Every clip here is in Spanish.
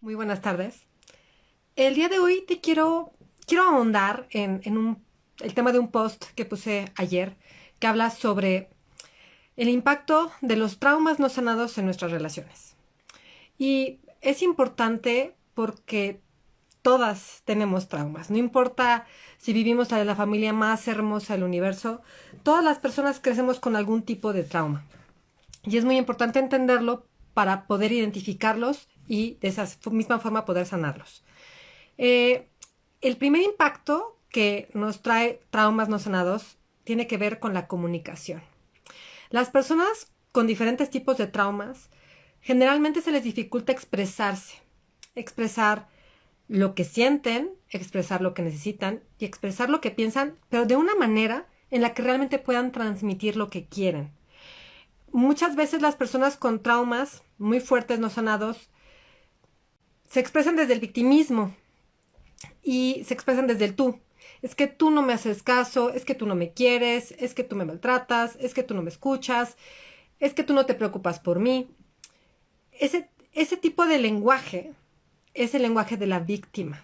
Muy buenas tardes. El día de hoy quiero ahondar en el tema de un post que puse ayer que habla sobre el impacto de los traumas no sanados en nuestras relaciones. Y es importante porque todas tenemos traumas. No importa si vivimos la de la familia más hermosa del universo, todas las personas crecemos con algún tipo de trauma. Y es muy importante entenderlo para poder identificarlos y de esa misma forma poder sanarlos. Eh, el primer impacto que nos trae traumas no sanados tiene que ver con la comunicación. Las personas con diferentes tipos de traumas generalmente se les dificulta expresar lo que sienten, expresar lo que necesitan y expresar lo que piensan, pero de una manera en la que realmente puedan transmitir lo que quieren. Muchas veces las personas con traumas muy fuertes no sanados se expresan desde el victimismo y se expresan desde el tú. Es que tú no me haces caso, es que tú no me quieres, es que tú me maltratas, es que tú no me escuchas, es que tú no te preocupas por mí. Ese tipo de lenguaje es el lenguaje de la víctima.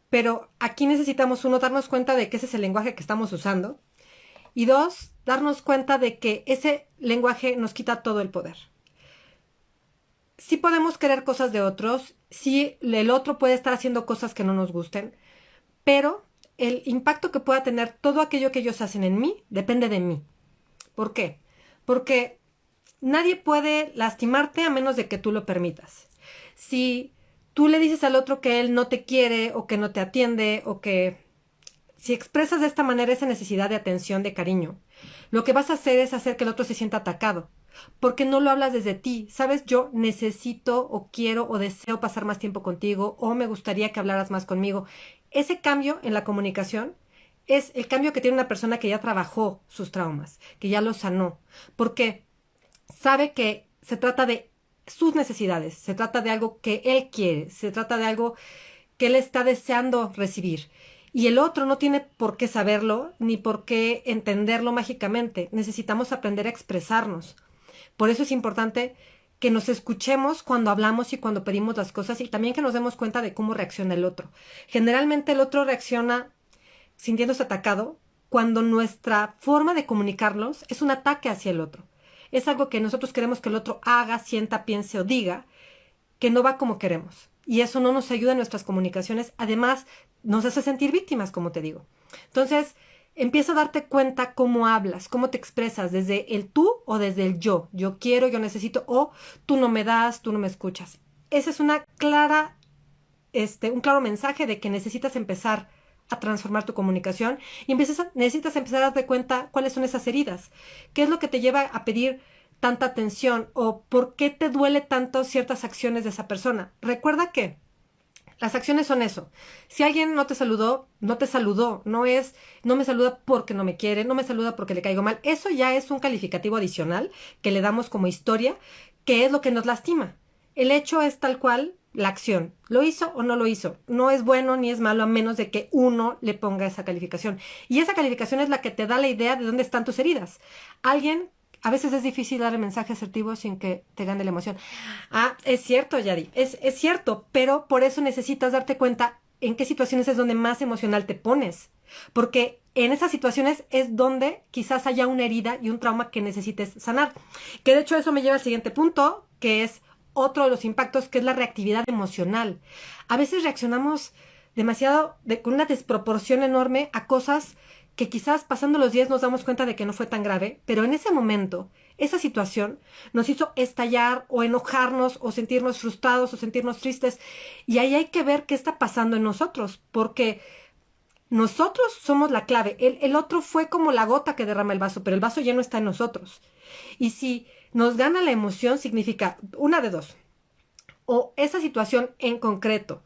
Pero aquí necesitamos, uno, darnos cuenta de que ese es el lenguaje que estamos usando. Y dos, darnos cuenta de que ese lenguaje nos quita todo el poder. Sí podemos querer cosas de otros, sí el otro puede estar haciendo cosas que no nos gusten, pero el impacto que pueda tener todo aquello que ellos hacen en mí depende de mí. ¿Por qué? Porque nadie puede lastimarte a menos de que tú lo permitas. Si tú le dices al otro que él no te quiere o que no te atiende o que si expresas de esta manera esa necesidad de atención, de cariño, lo que vas a hacer es hacer que el otro se sienta atacado, porque no lo hablas desde ti. Sabes, yo necesito o quiero o deseo pasar más tiempo contigo o me gustaría que hablaras más conmigo. Ese cambio en la comunicación es el cambio que tiene una persona que ya trabajó sus traumas, que ya los sanó, porque sabe que se trata de sus necesidades, se trata de algo que él quiere, se trata de algo que él está deseando recibir. Y el otro no tiene por qué saberlo ni por qué entenderlo mágicamente. Necesitamos aprender a expresarnos. Por eso es importante que nos escuchemos cuando hablamos y cuando pedimos las cosas y también que nos demos cuenta de cómo reacciona el otro. Generalmente el otro reacciona sintiéndose atacado cuando nuestra forma de comunicarnos es un ataque hacia el otro. Es algo que nosotros queremos que el otro haga, sienta, piense o diga, que no va como queremos. Y eso no nos ayuda en nuestras comunicaciones. Además, nos hace sentir víctimas, como te digo. Entonces, empieza a darte cuenta cómo hablas, cómo te expresas, desde el tú o desde el yo. Yo quiero, yo necesito, o tú no me das, tú no me escuchas. Ese es un claro mensaje de que necesitas empezar a transformar tu comunicación y necesitas empezar a darte cuenta cuáles son esas heridas. ¿Qué es lo que te lleva a pedir tanta atención o por qué te duele tanto ciertas acciones de esa persona? Recuerda que las acciones son eso. Si alguien no te saludó, no te saludó. No me saluda porque no me quiere, no me saluda porque le caigo mal. Eso ya es un calificativo adicional que le damos como historia, que es lo que nos lastima. El hecho es tal cual la acción. ¿Lo hizo o no lo hizo? No es bueno ni es malo a menos de que uno le ponga esa calificación. Y esa calificación es la que te da la idea de dónde están tus heridas. A veces es difícil dar el mensaje asertivo sin que te gane la emoción. Ah, es cierto, Yadi, es cierto, pero por eso necesitas darte cuenta en qué situaciones es donde más emocional te pones. Porque en esas situaciones es donde quizás haya una herida y un trauma que necesites sanar. Que de hecho eso me lleva al siguiente punto, que es otro de los impactos, que es la reactividad emocional. A veces reaccionamos con una desproporción enorme a cosas que quizás pasando los días nos damos cuenta de que no fue tan grave, pero en ese momento, esa situación nos hizo estallar o enojarnos o sentirnos frustrados o sentirnos tristes. Y ahí hay que ver qué está pasando en nosotros, porque nosotros somos la clave. El otro fue como la gota que derrama el vaso, pero el vaso ya no está en nosotros. Y si nos gana la emoción, significa una de dos. O esa situación en concreto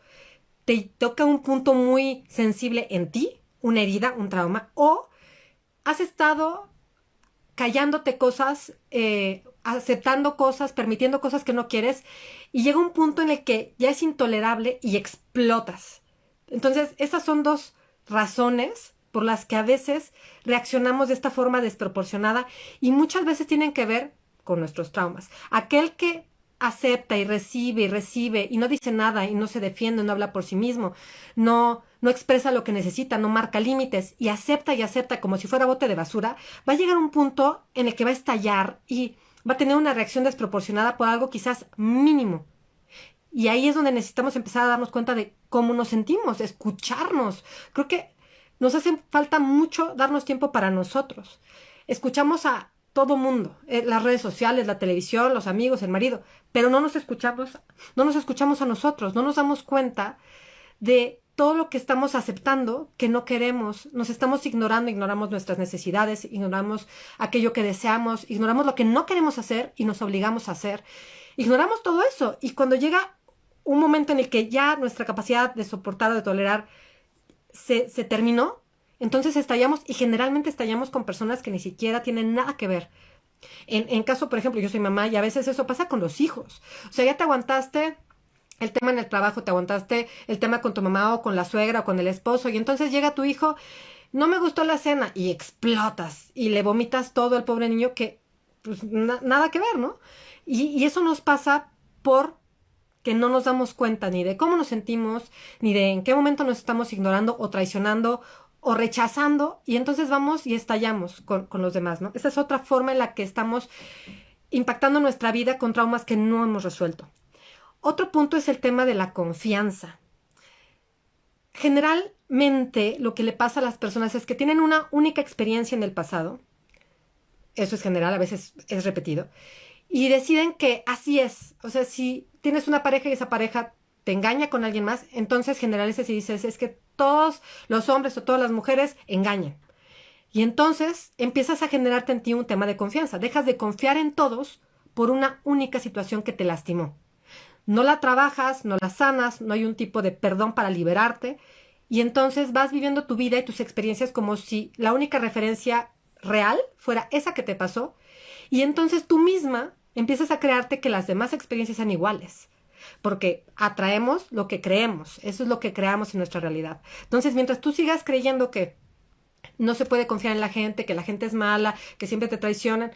te toca un punto muy sensible en ti, una herida, un trauma, o has estado callándote cosas, aceptando cosas, permitiendo cosas que no quieres, y llega un punto en el que ya es intolerable y explotas. Entonces, esas son dos razones por las que a veces reaccionamos de esta forma desproporcionada y muchas veces tienen que ver con nuestros traumas. Aquel que acepta y recibe y no dice nada y no se defiende, no habla por sí mismo, no expresa lo que necesita, no marca límites y acepta como si fuera bote de basura, va a llegar un punto en el que va a estallar y va a tener una reacción desproporcionada por algo quizás mínimo. Y ahí es donde necesitamos empezar a darnos cuenta de cómo nos sentimos, escucharnos. Creo que nos hace falta mucho darnos tiempo para nosotros. Escuchamos a todo mundo, las redes sociales, la televisión, los amigos, el marido, pero no nos escuchamos a nosotros, no nos damos cuenta de todo lo que estamos aceptando que no queremos, nos estamos ignorando, ignoramos nuestras necesidades, ignoramos aquello que deseamos, ignoramos lo que no queremos hacer y nos obligamos a hacer. Ignoramos todo eso y cuando llega un momento en el que ya nuestra capacidad de soportar o de tolerar se terminó, entonces estallamos y generalmente estallamos con personas que ni siquiera tienen nada que ver. En caso, por ejemplo, yo soy mamá y a veces eso pasa con los hijos. O sea, ya te aguantaste el tema en el trabajo, te aguantaste el tema con tu mamá o con la suegra o con el esposo y entonces llega tu hijo, no me gustó la cena y explotas y le vomitas todo al pobre niño que pues nada que ver, ¿no? Y eso nos pasa por que no nos damos cuenta ni de cómo nos sentimos, ni de en qué momento nos estamos ignorando o traicionando o rechazando, y entonces vamos y estallamos con los demás, ¿no? Esa es otra forma en la que estamos impactando nuestra vida con traumas que no hemos resuelto. Otro punto es el tema de la confianza. Generalmente lo que le pasa a las personas es que tienen una única experiencia en el pasado, eso es general, a veces es repetido, y deciden que así es. O sea, si tienes una pareja y esa pareja te engaña con alguien más, entonces generalizas y dices, es que todos los hombres o todas las mujeres engañan. Y entonces empiezas a generarte en ti un tema de confianza. Dejas de confiar en todos por una única situación que te lastimó. No la trabajas, no la sanas, no hay un tipo de perdón para liberarte. Y entonces vas viviendo tu vida y tus experiencias como si la única referencia real fuera esa que te pasó. Y entonces tú misma empiezas a crearte que las demás experiencias sean iguales. Porque atraemos lo que creemos. Eso es lo que creamos en nuestra realidad. Entonces, mientras tú sigas creyendo que no se puede confiar en la gente, que la gente es mala, que siempre te traicionan,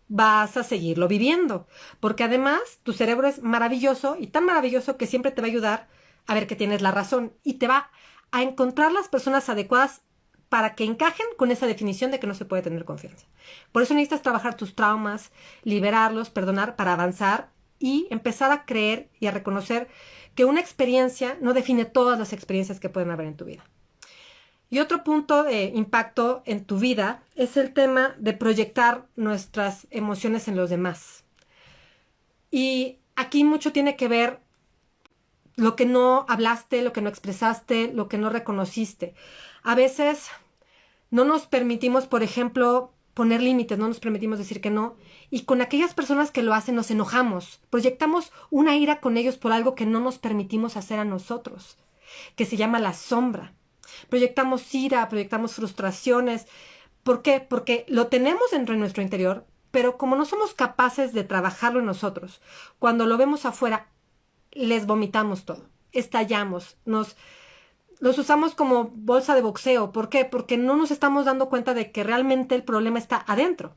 vas a seguirlo viviendo. Porque además, tu cerebro es maravilloso y tan maravilloso que siempre te va a ayudar a ver que tienes la razón y te va a encontrar las personas adecuadas para que encajen con esa definición de que no se puede tener confianza. Por eso necesitas trabajar tus traumas, liberarlos, perdonar para avanzar y empezar a creer y a reconocer que una experiencia no define todas las experiencias que pueden haber en tu vida. Y otro punto de impacto en tu vida es el tema de proyectar nuestras emociones en los demás. Y aquí mucho tiene que ver lo que no hablaste, lo que no expresaste, lo que no reconociste. A veces no nos permitimos, por ejemplo, poner límites, no nos permitimos decir que no. Y con aquellas personas que lo hacen nos enojamos, proyectamos una ira con ellos por algo que no nos permitimos hacer a nosotros, que se llama la sombra. Proyectamos ira, proyectamos frustraciones. ¿Por qué? Porque lo tenemos dentro de nuestro interior, pero como no somos capaces de trabajarlo en nosotros, cuando lo vemos afuera, les vomitamos todo, estallamos, los usamos como bolsa de boxeo. ¿Por qué? Porque no nos estamos dando cuenta de que realmente el problema está adentro.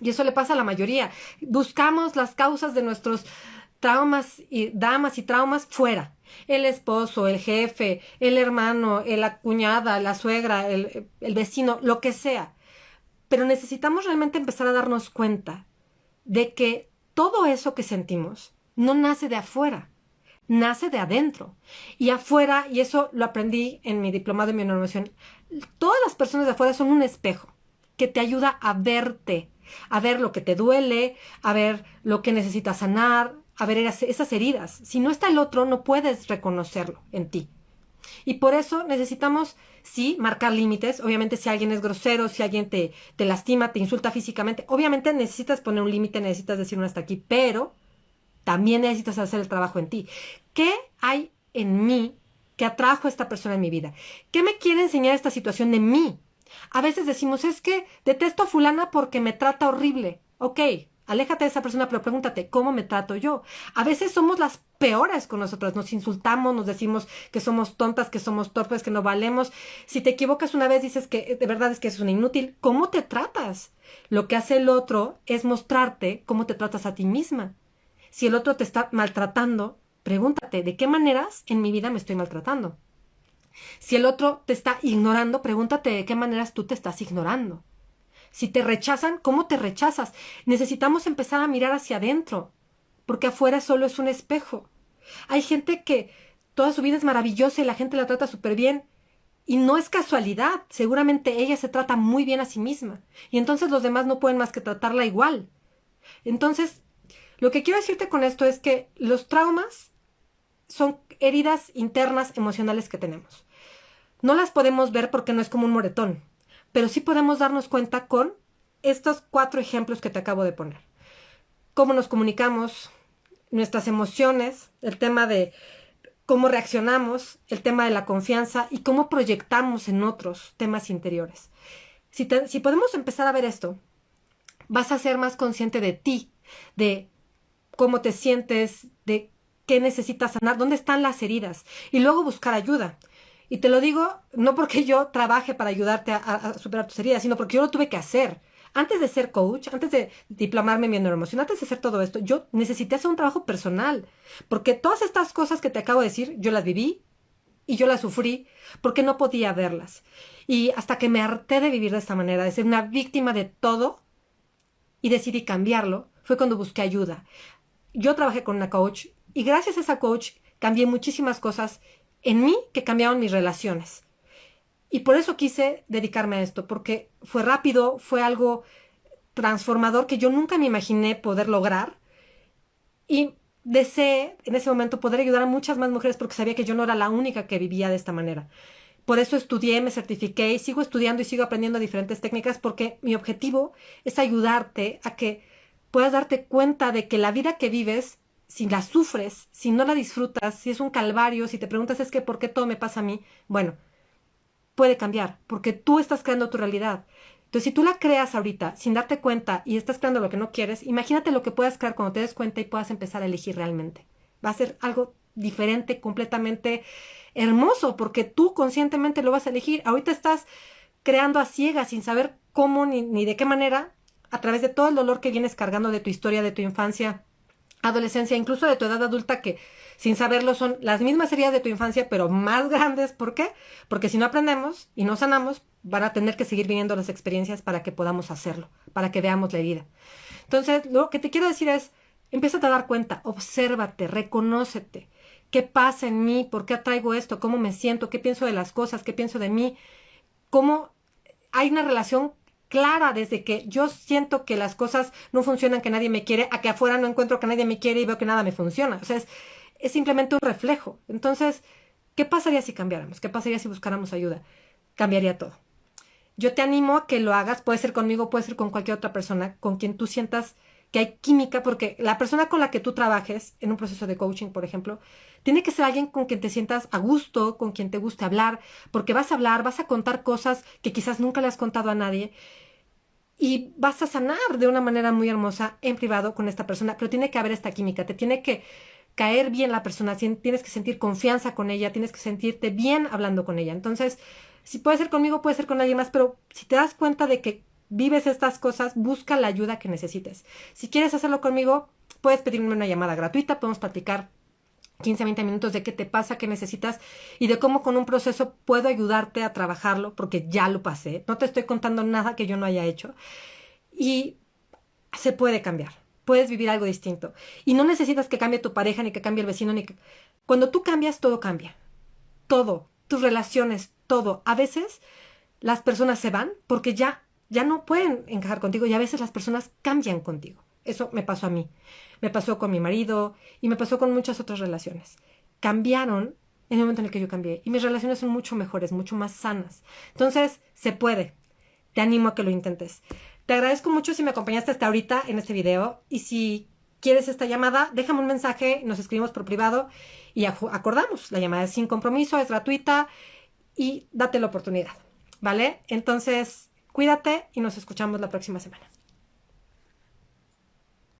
Y eso le pasa a la mayoría. Buscamos las causas de nuestros traumas y dramas y traumas fuera. El esposo, el jefe, el hermano, la cuñada, la suegra, el vecino, lo que sea. Pero necesitamos realmente empezar a darnos cuenta de que todo eso que sentimos no nace de afuera, nace de adentro. Y afuera, y eso lo aprendí en mi diplomado en bioneuroemoción, todas las personas de afuera son un espejo que te ayuda a verte, a ver lo que te duele, a ver lo que necesitas sanar, a ver esas heridas. Si no está el otro, no puedes reconocerlo en ti. Y por eso necesitamos, sí, marcar límites. Obviamente, si alguien es grosero, si alguien te lastima, te insulta físicamente, obviamente necesitas poner un límite, necesitas decir un hasta aquí, pero también necesitas hacer el trabajo en ti. ¿Qué hay en mí que atrajo a esta persona en mi vida? ¿Qué me quiere enseñar esta situación de mí? A veces decimos, es que detesto a fulana porque me trata horrible. Ok, aléjate de esa persona, pero pregúntate, ¿cómo me trato yo? A veces somos las peores con nosotras, nos insultamos, nos decimos que somos tontas, que somos torpes, que no valemos. Si te equivocas una vez, dices que de verdad es que eres una inútil. ¿Cómo te tratas? Lo que hace el otro es mostrarte cómo te tratas a ti misma. Si el otro te está maltratando, pregúntate, ¿de qué maneras en mi vida me estoy maltratando? Si el otro te está ignorando, pregúntate de qué maneras tú te estás ignorando. Si te rechazan, ¿cómo te rechazas? Necesitamos empezar a mirar hacia adentro, porque afuera solo es un espejo. Hay gente que toda su vida es maravillosa y la gente la trata súper bien. Y no es casualidad, seguramente ella se trata muy bien a sí misma. Y entonces los demás no pueden más que tratarla igual. Entonces, lo que quiero decirte con esto es que los traumas son heridas internas emocionales que tenemos. No las podemos ver porque no es como un moretón, pero sí podemos darnos cuenta con estos 4 ejemplos que te acabo de poner. Cómo nos comunicamos, nuestras emociones, el tema de cómo reaccionamos, el tema de la confianza y cómo proyectamos en otros temas interiores. Si podemos empezar a ver esto, vas a ser más consciente de ti, de cómo te sientes, de qué necesitas sanar, dónde están las heridas y luego buscar ayuda. Y te lo digo no porque yo trabaje para ayudarte a superar tus heridas, sino porque yo lo tuve que hacer. Antes de ser coach, antes de diplomarme en neuroemoción, antes de hacer todo esto, yo necesité hacer un trabajo personal. Porque todas estas cosas que te acabo de decir, yo las viví y yo las sufrí porque no podía verlas. Y hasta que me harté de vivir de esta manera, de ser una víctima de todo y decidí cambiarlo, fue cuando busqué ayuda. Yo trabajé con una coach y gracias a esa coach cambié muchísimas cosas en mí que cambiaron mis relaciones. Y por eso quise dedicarme a esto, porque fue rápido, fue algo transformador que yo nunca me imaginé poder lograr. Y deseé en ese momento poder ayudar a muchas más mujeres porque sabía que yo no era la única que vivía de esta manera. Por eso estudié, me certifiqué y sigo estudiando y sigo aprendiendo diferentes técnicas porque mi objetivo es ayudarte a que puedas darte cuenta de que la vida que vives, si la sufres, si no la disfrutas, si es un calvario, si te preguntas es que ¿por qué todo me pasa a mí? Bueno, puede cambiar, porque tú estás creando tu realidad. Entonces, si tú la creas ahorita sin darte cuenta y estás creando lo que no quieres, imagínate lo que puedas crear cuando te des cuenta y puedas empezar a elegir realmente. Va a ser algo diferente, completamente hermoso, porque tú conscientemente lo vas a elegir. Ahorita estás creando a ciegas, sin saber cómo ni de qué manera, a través de todo el dolor que vienes cargando de tu historia, de tu infancia, adolescencia, incluso de tu edad adulta, que sin saberlo son las mismas heridas de tu infancia, pero más grandes. ¿Por qué? Porque si no aprendemos y no sanamos, van a tener que seguir viniendo las experiencias para que podamos hacerlo, para que veamos la herida. Entonces, lo que te quiero decir es, empieza a dar cuenta, obsérvate, reconócete. ¿Qué pasa en mí? ¿Por qué atraigo esto? ¿Cómo me siento? ¿Qué pienso de las cosas? ¿Qué pienso de mí? ¿Cómo hay una relación clara desde que yo siento que las cosas no funcionan, que nadie me quiere, a que afuera no encuentro que nadie me quiere y veo que nada me funciona? O sea, es simplemente un reflejo. Entonces, ¿qué pasaría si cambiáramos? ¿Qué pasaría si buscáramos ayuda? Cambiaría todo. Yo te animo a que lo hagas, puede ser conmigo, puede ser con cualquier otra persona, con quien tú sientas que hay química, porque la persona con la que tú trabajes en un proceso de coaching, por ejemplo, tiene que ser alguien con quien te sientas a gusto, con quien te guste hablar, porque vas a hablar, vas a contar cosas que quizás nunca le has contado a nadie y vas a sanar de una manera muy hermosa en privado con esta persona, pero tiene que haber esta química, te tiene que caer bien la persona, tienes que sentir confianza con ella, tienes que sentirte bien hablando con ella. Entonces, si puede ser conmigo, puede ser con alguien más, pero si te das cuenta de que vives estas cosas, busca la ayuda que necesites. Si quieres hacerlo conmigo, puedes pedirme una llamada gratuita, podemos platicar 15 a 20 minutos de qué te pasa, qué necesitas y de cómo con un proceso puedo ayudarte a trabajarlo, porque ya lo pasé. No te estoy contando nada que yo no haya hecho. Y se puede cambiar. Puedes vivir algo distinto. Y no necesitas que cambie tu pareja, ni que cambie el vecino, Cuando tú cambias, todo cambia. Todo. Tus relaciones, todo. A veces las personas se van porque ya no pueden encajar contigo y a veces las personas cambian contigo. Eso me pasó a mí. Me pasó con mi marido y me pasó con muchas otras relaciones. Cambiaron en el momento en el que yo cambié y mis relaciones son mucho mejores, mucho más sanas. Entonces, se puede. Te animo a que lo intentes. Te agradezco mucho si me acompañaste hasta ahorita en este video y si quieres esta llamada, déjame un mensaje, nos escribimos por privado y acordamos. La llamada es sin compromiso, es gratuita y date la oportunidad, ¿vale? Entonces, cuídate y nos escuchamos la próxima semana.